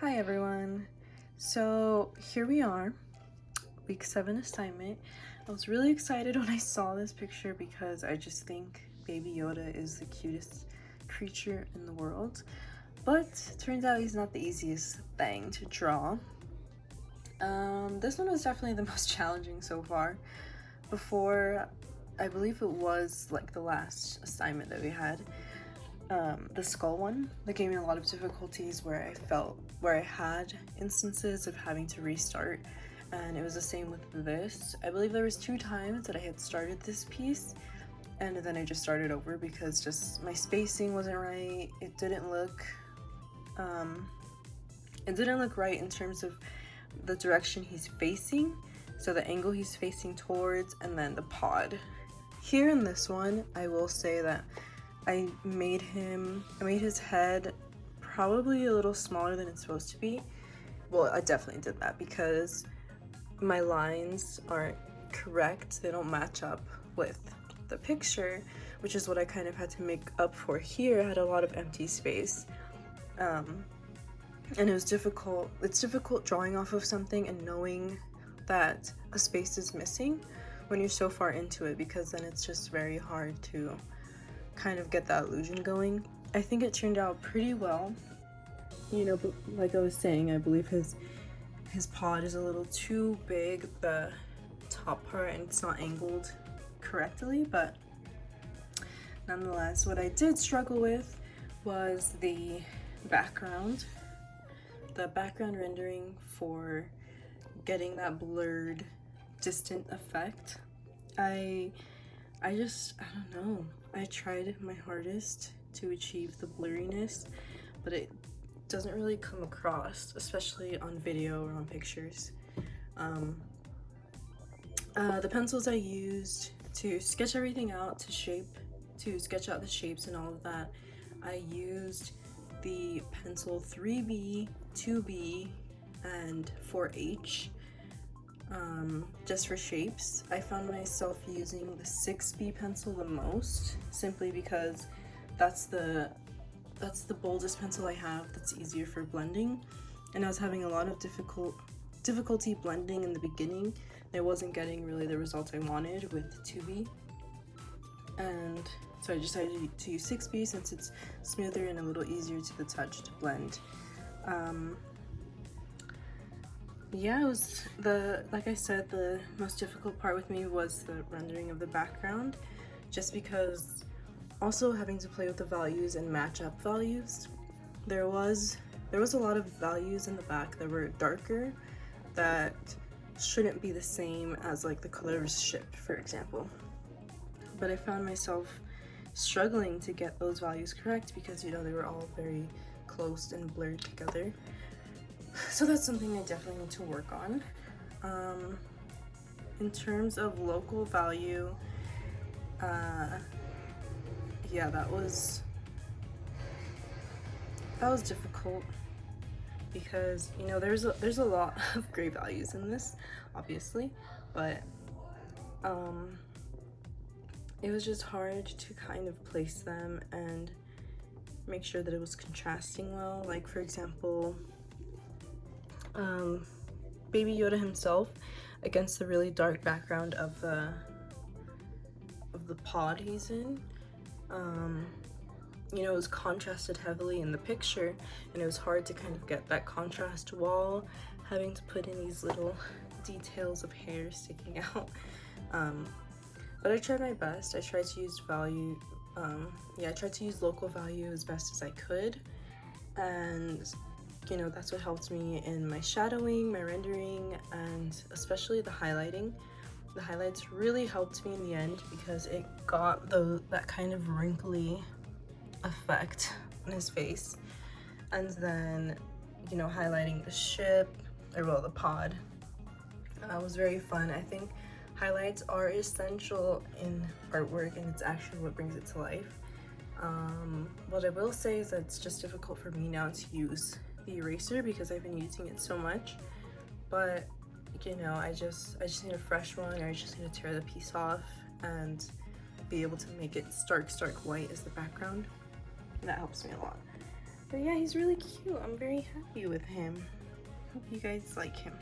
Hi everyone. So here we are, week 7 assignment. I was really excited when I saw this picture because I just think Baby Yoda is the cutest creature in the world. But turns out he's not the easiest thing to draw. This one was definitely the most challenging so far. Before, I believe it was like the last assignment that we had. The skull one that gave me a lot of difficulties where I had instances of having to restart, and it was the same with this. I believe there was 2 times that I had started this piece and then I just started over because just my spacing wasn't right. It didn't look right in terms of the direction he's facing, so the angle he's facing towards, and then the pod. Here in this one, I will say that I made his head probably a little smaller than it's supposed to be. Well, I definitely did that because my lines aren't correct. They don't match up with the picture, which is what I kind of had to make up for here. I had a lot of empty space. And it was difficult. It's difficult drawing off of something and knowing that a space is missing when you're so far into it, because then it's just very hard to kind of get that illusion going. I think it turned out pretty well, but like I was saying, I believe his pod is a little too big, the top part, and it's not angled correctly. But nonetheless, what I did struggle with was the background rendering for getting that blurred, distant effect. I don't know. I tried my hardest to achieve the blurriness, but it doesn't really come across, especially on video or on pictures. The pencils I used to sketch everything out, to sketch out the shapes and all of that, I used the pencil 3B, 2B, and 4H. Just for shapes. I found myself using the 6B pencil the most, simply because that's the boldest pencil I have, that's easier for blending, and I was having a lot of difficulty blending in the beginning. I wasn't getting really the results I wanted with 2B, and so I decided to use 6B since it's smoother and a little easier to the touch to blend. Yeah, it was like I said, the most difficult part with me was the rendering of the background, just because also having to play with the values and match up values. There was a lot of values in the back that were darker that shouldn't be the same as like the color of his ship, for example. But I found myself struggling to get those values correct because they were all very close and blurred together. So that's something I definitely need to work on. In terms of local value, yeah, that was difficult because there's a lot of gray values in this, obviously, but it was just hard to kind of place them and make sure that it was contrasting well. Like, for example, Baby Yoda himself against the really dark background of the pod he's in. It was contrasted heavily in the picture, and it was hard to kind of get that contrast while having to put in these little details of hair sticking out. But I tried my best. I tried to use I tried to use local value as best as I could, and that's what helped me in my shadowing, my rendering, and especially the highlighting. The highlights really helped me in the end because it got that kind of wrinkly effect on his face. And then, highlighting the ship, the pod, was very fun. I think highlights are essential in artwork, and it's actually what brings it to life. What I will say is that it's just difficult for me now to use the eraser because I've been using it so much, but I just need a fresh one, or I just need to tear the piece off and be able to make it stark white as the background, and that helps me a lot. But yeah, he's really cute. I'm very happy with him. Hope you guys like him.